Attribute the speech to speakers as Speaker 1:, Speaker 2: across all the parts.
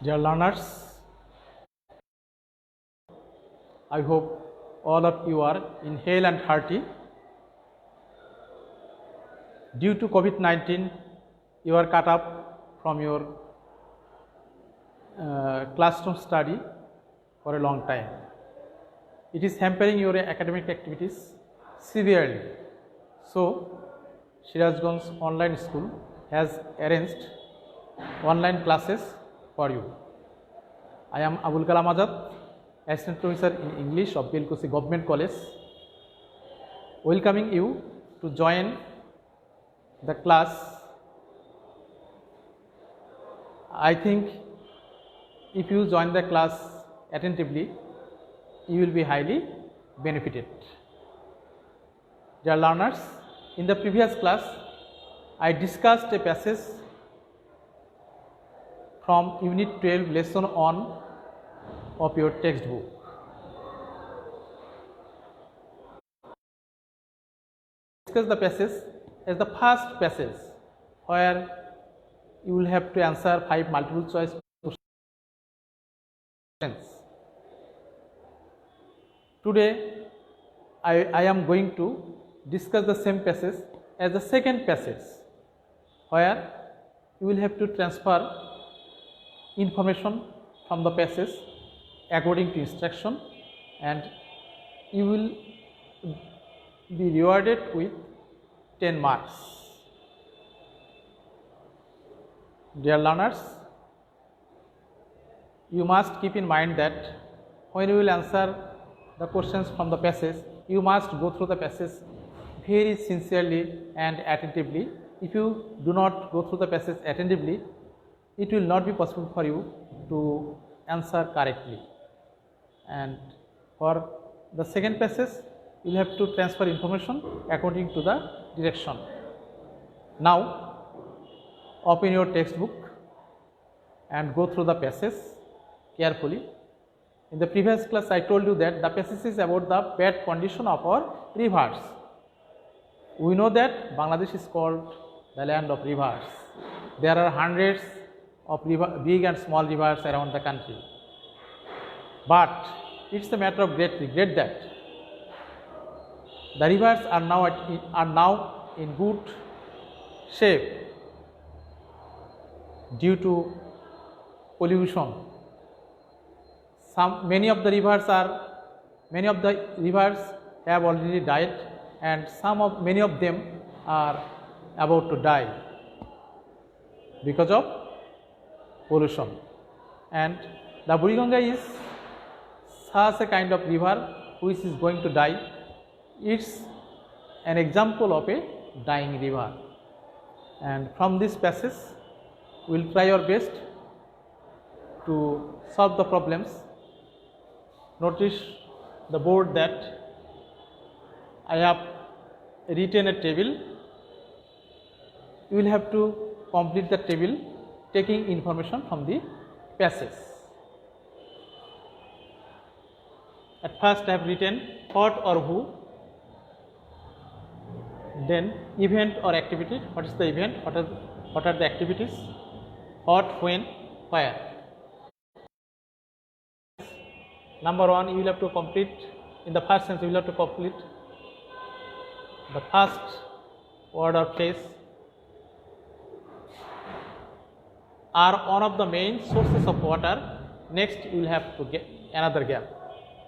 Speaker 1: Dear learners, I hope all of you are in hale and hearty. Due to COVID-19, you are cut off from your classroom study for a long time. It is hampering your academic activities severely. So, Sirajganj Online School has arranged online classes for you. I am Abul Kalam Azad, Assistant Professor in English of Belkosi Government College, welcoming you to join the class. I think if you join the class attentively, you will be highly benefited. Dear learners, in the previous class, I discussed a passage from Unit 12, Lesson 1 of your textbook. Discuss the passage as the first passage where you will have to answer 5 multiple choice questions. Today, I am going to discuss the same passage as the second passage where you will have to transfer information from the passage according to instruction, and you will be rewarded with 10 marks. Dear learners, you must keep in mind that when you will answer the questions from the passage, you must go through the passage very sincerely and attentively. If you do not go through the passage attentively, it will not be possible for you to answer correctly. And for the second passage, you will have to transfer information according to the direction. Now, open your textbook and go through the passage carefully. In the previous class, I told you that the passage is about the bad condition of our rivers. We know that Bangladesh is called the land of rivers. There are hundreds of big and small rivers around the country. But it's a matter of great regret that the rivers are now in good shape due to pollution. Many of the rivers have already died, and many of them are about to die because of pollution. And the Buriganga is such a kind of river which is going to die. It's an example of a dying river. And from this passage, we will try our best to solve the problems. Notice the board that I have written a table. You will have to complete the table taking information from the passage. At first, I have written what or who, then event or activity. What is the event? What are the activities? What, when, where. Number 1, you will have to complete, in the first sentence you will have to complete the first word or phrase. Are one of the main sources of water. Next, you will have to get another gap.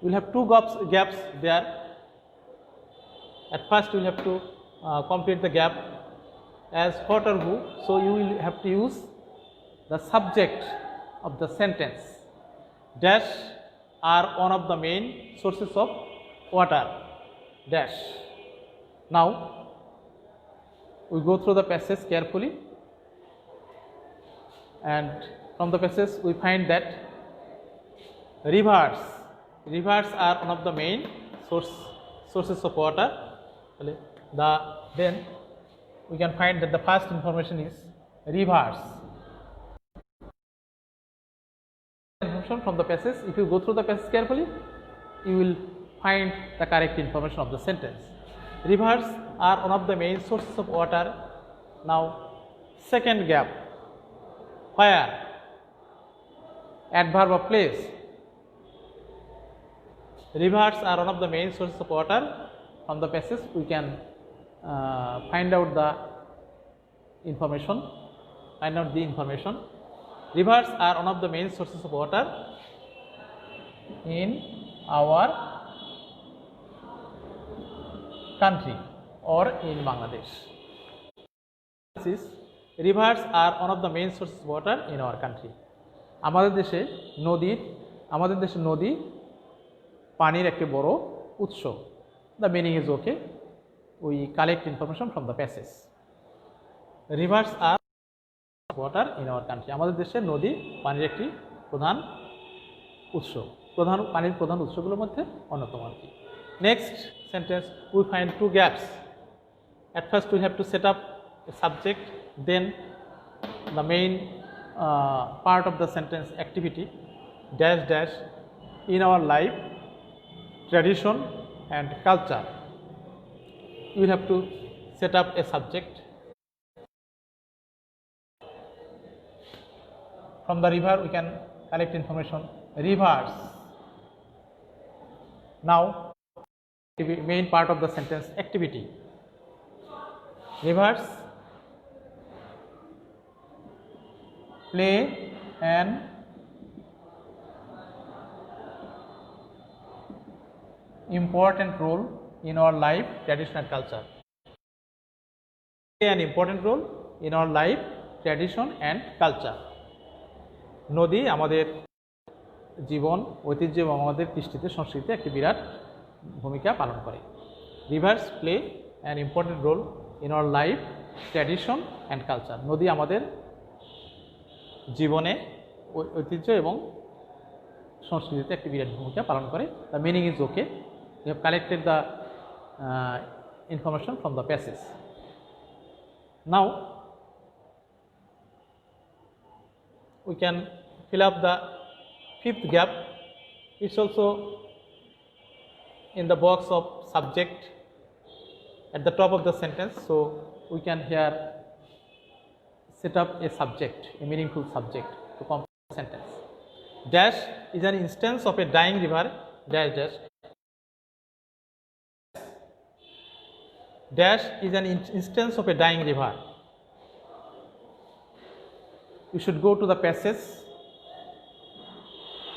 Speaker 1: You will have 2 gaps there. At first, you will have to complete the gap as what or who. So, you will have to use the subject of the sentence. Dash are one of the main sources of water. Dash. Now, we go through the passage carefully, and from the passage we find that rivers are one of the main sources of water. Then we can find that the first information is rivers. Information from the passage. If you go through the passage carefully, you will find the correct information of the sentence. Rivers are one of the main sources of water. Now, second gap, where adverb of place. Rivers are one of the main sources of water. From the passage we can find out the information. Rivers are one of the main sources of water in our country or in Bangladesh. Rivers are one of the main sources of water in our country. আমাদের দেশে নদী পানির একটি বড় উৎস। The meaning is okay. We collect information from the passage. Rivers are water in our country. আমাদের দেশে নদী পানির একটি প্রধান উৎস। পানির প্রধান উৎসগুলোর মধ্যে অন্যতম আর কি। Next sentence, we find two gaps. At first we have to set up a subject, then the main part of the sentence, activity dash dash in our life, tradition and culture. You will have to set up a subject. From the river we can collect information. Rivers. Now main part of the sentence, activity. Rivers play an important role in our life, tradition and culture. Play an important role in our life, tradition and culture. নদী আমাদের জীবন, ঐতিহ্য এবং আমাদের কৃষ্টিতে সংস্কৃতিতে একটি বিরাট ভূমিকা পালন করে। Rivers play an important role in our life, tradition and culture. নদী আমাদের জীবনে, ঐতিহ্য এবং সংস্কৃতিতে একটি বিরাট ভূমিকা পালন করে। The meaning is okay. We have collected the information from the passage. Now we can fill up the fifth gap. It's also in the box of subject at the top of the sentence, so we can here set up a subject, a meaningful subject to complete the sentence. Dash is an instance of a dying river, dash dash. Dash is an instance of a dying river. You should go to the passage.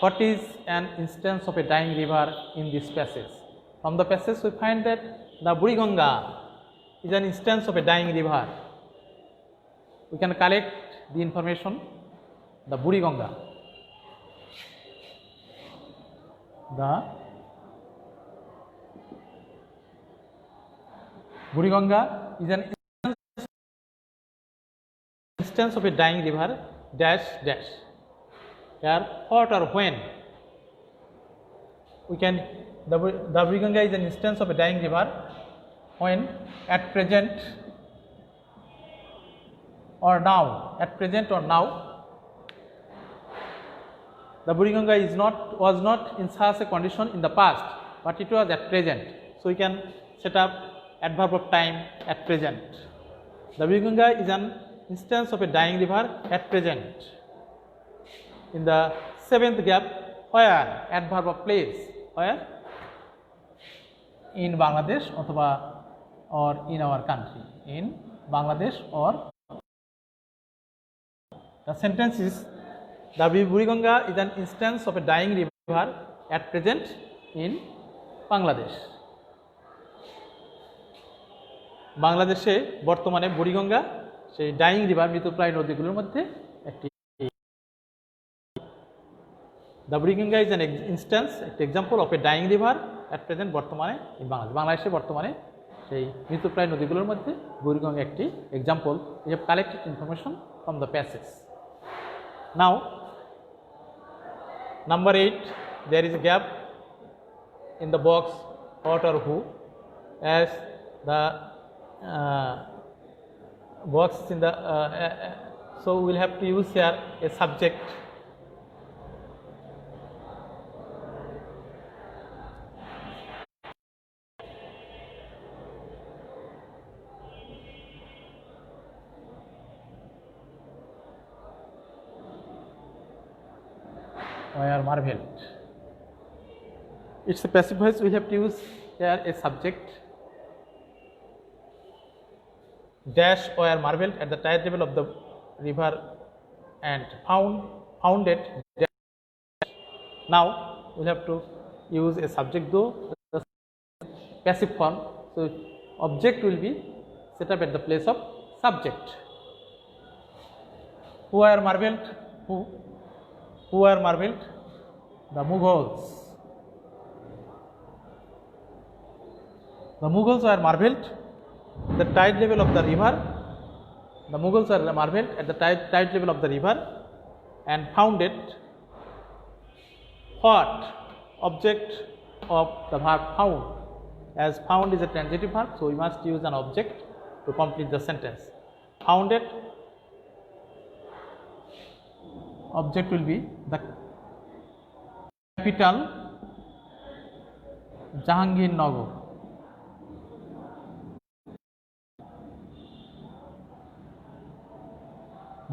Speaker 1: What is an instance of a dying river in this passage? From the passage we find that the Buriganga is an instance of a dying river. We can collect the information. The Buriganga. The Buriganga is an instance of a dying river, dash dash. Here, what or when? We can, the Buriganga is an instance of a dying river when, at present or now. At present or now, the Buriganga was not in such a condition in the past, but it was at present. So we can set up adverb of time, at present. The Buriganga is an instance of a dying river at present. In the seventh gap, where? Adverb of place. Where? In Bangladesh or in our country. In Bangladesh or the sentence is, the Buriganga is an instance of a dying river at present in Bangladesh. বাংলাদেশে বর্তমানে বুড়িগঙ্গা সেই dyeing river, মৃতপ্রায় নদীগুলোর মধ্যে একটি। The Buriganga is an instance, একটি example of A dyeing river at present, বর্তমানে in Bangladesh. বাংলাদেশে বর্তমানে সেই মৃতপ্রায় নদীগুলোর মধ্যে বুড়িগঙ্গা একটি example. We have collected information from the passage. Now, number 8, there is a gap in the box what or who, as the box in the so we will have to use here a subject. were marveled. It's a passive voice. We have to use here a subject. Dash were marveled at the tide level of the river and founded. Now we have to use a subject, though the passive form. So object will be set up at the place of subject. Who are marveled? Who are marveled? The Mughals. The Mughals were marveled at the tide level of the river. The Mughals were marveled at the tide level of the river and founded what? Object of the verb found. As found is a transitive verb, so we must use an object to complete the sentence. Founded, object will be the capital Jahangirnagar.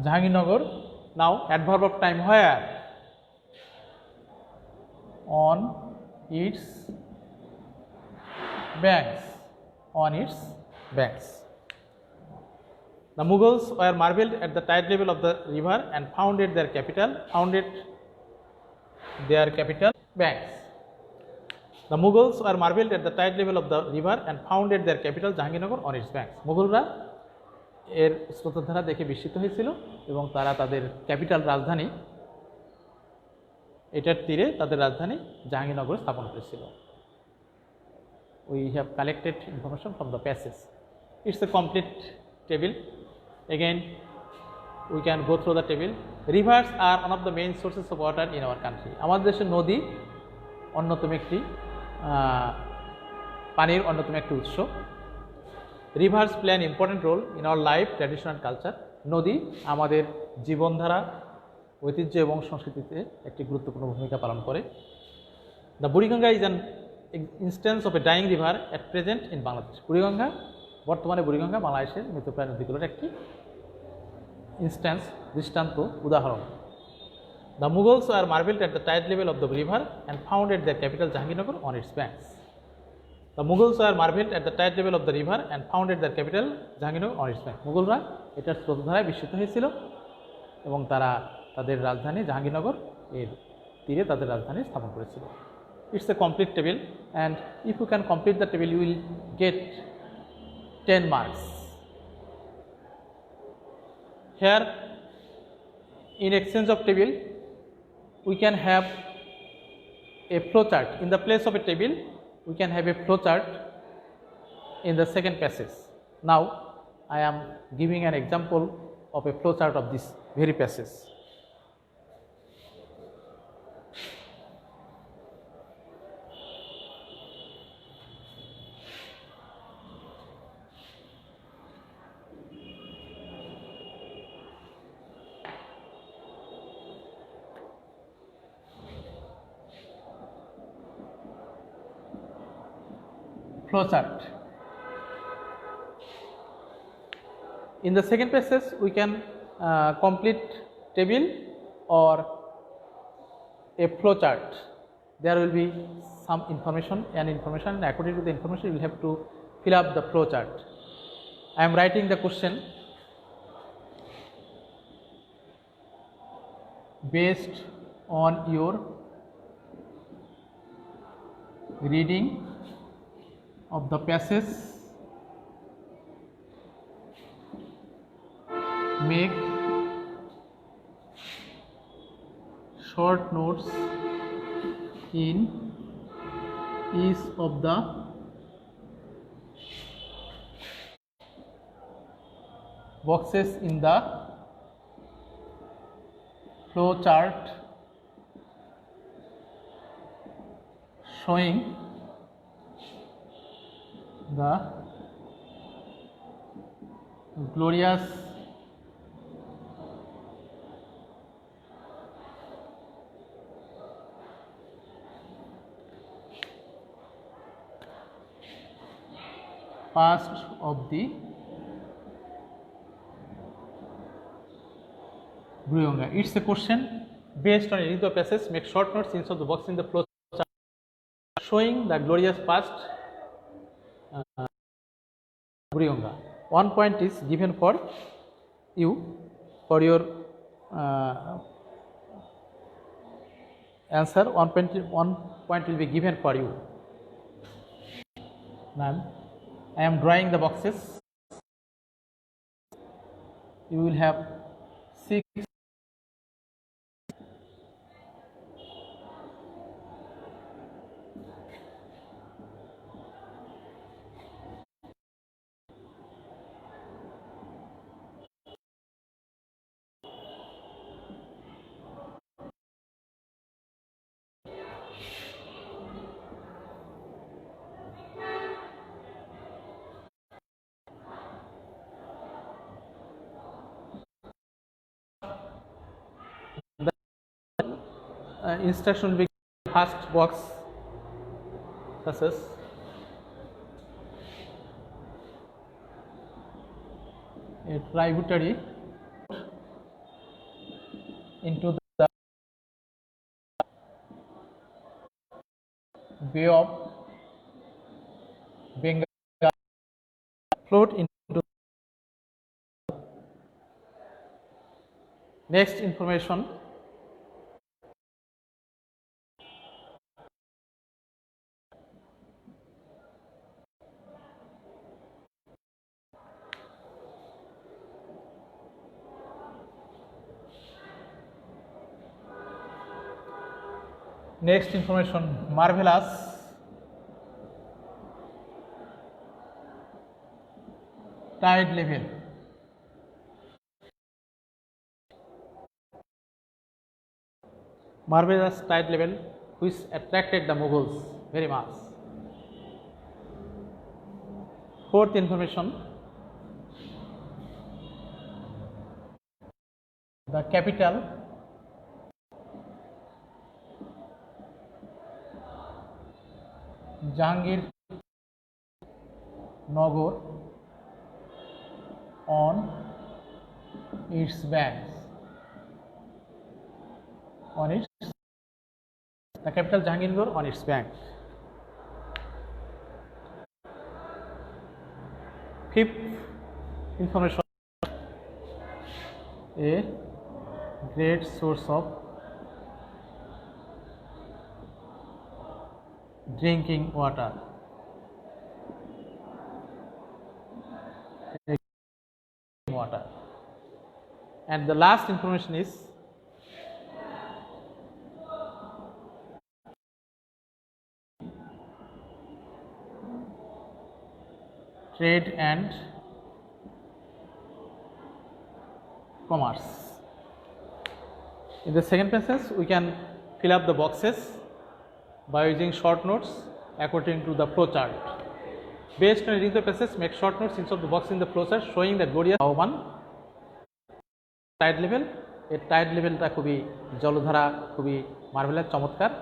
Speaker 1: Jahangirnagar. Now adverb of time where? On its banks. On its banks. The Mughals were marveled at the tide level of the river and founded their capital. Banks. The Mughals were marveled at the tide level of the river and founded their capital Jahangirnagar on its banks. মুঘলরা এর স্রোতধারা দেখে বিস্মিত হয়েছিল এবং তারা তাদের capital রাজধানী এটার তীরে তাদের রাজধানী জাহাঙ্গীরনগর স্থাপন করেছিল। We have collected information from the passage. It's a complete table. Again, we can go through the table. Rivers are one of the main sources of water in our country. আমাদের দেশের নদী অন্যতম একটি পানির অন্যতম একটি উৎস। Rivers play an important role in our life, tradition and culture. নদী আমাদের জীবনধারা, ঐতিহ্য এবং সংস্কৃতিতে একটি গুরুত্বপূর্ণ ভূমিকা পালন করে। The Buriganga is an instance of a dying river at present in Bangladesh. Buriganga বর্তমানে বুড়িগঙ্গা বাংলাদেশের মৃতপ্রায় নদীগুলোর একটি দৃষ্টান্ত উদাহরণ। The Mughals were marveled at the tide level of the river and founded their capital Jahangirnagar on its banks. The Mughals were marveled at the tide level of the river and founded their capital Jahangirnagar on its banks. মুঘলরা এটার স্রোতধারায় বিস্মিত হয়েছিল এবং তারা তাদের রাজধানী জাহাঙ্গীরনগর এর তীরে তাদের রাজধানী স্থাপন করেছিল। It's a complete table, and if you can complete the table, you will get 10 marks. Here, in exchange of table, we can have a flow chart. In the place of a table, we can have a flow chart in the second passage. Now, I am giving an example of a flow chart of this very passage. Flowchart. In the second passage, we can complete table or a flowchart. There will be some information, and according to the information, you will have to fill up the flowchart. I am writing the question based on your reading of the passage. Make short notes in each of the boxes in the flow chart showing the glorious past of the Buriganga. It's a question Based on reading the passage, make short notes inside the box in the flow chart showing the glorious past Buriganga. 1 point is given for you for your answer. 1 point will be given for you. Now I am drawing the boxes. You will have 6 instruction will be first box success. A tributary into the Bay of Bengal, float into. Next information, marvelous tide level. Marvelous tide level which attracted the Mughals very much. Fourth information, the capital Jahangir Nagar on its banks. The capital Jahangir on its bank. Fifth information, a great source of drinking water. And the last information is trade and commerce. In the second passage, we can fill up the boxes by using short notes according to the flow chart. Based on reading the passage, make short notes inside the box in the flow chart showing the glorious one tide level. A tide level ta খুবই জলধারা খুবই marvellous চমৎকার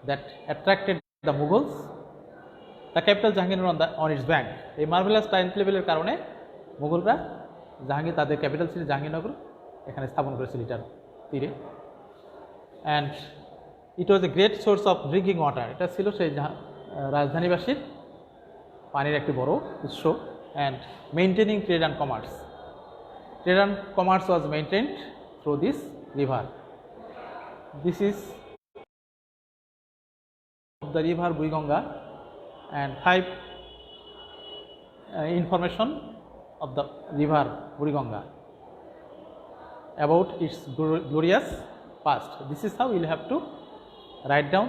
Speaker 1: that attracted the Mughals. The capital Jahangir on its bank. এই marvellous Tide লেভেলের কারণে মুঘলরা জাহাঙ্গীর তাদের capital ছিল জাহাঙ্গীরনগর এখানে স্থাপন করেছিল এটার তীরে। And it was a great source of drinking water. এটা ছিল সেই রাজধানীবাসীর পানির একটি বড় উৎস। And maintaining trade and commerce. Trade and commerce was maintained through this river. This is the river Buriganga, and 5 information of the river Buriganga about its glorious past. This is how you will have to write down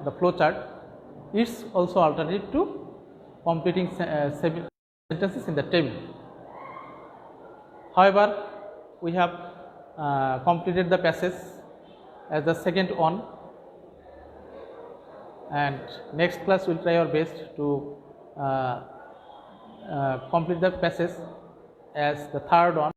Speaker 1: the flow chart. It's also alternative to completing sentences in the table. However, we have completed the passage as the second one, and next class we will try our best to complete the passage as the third one.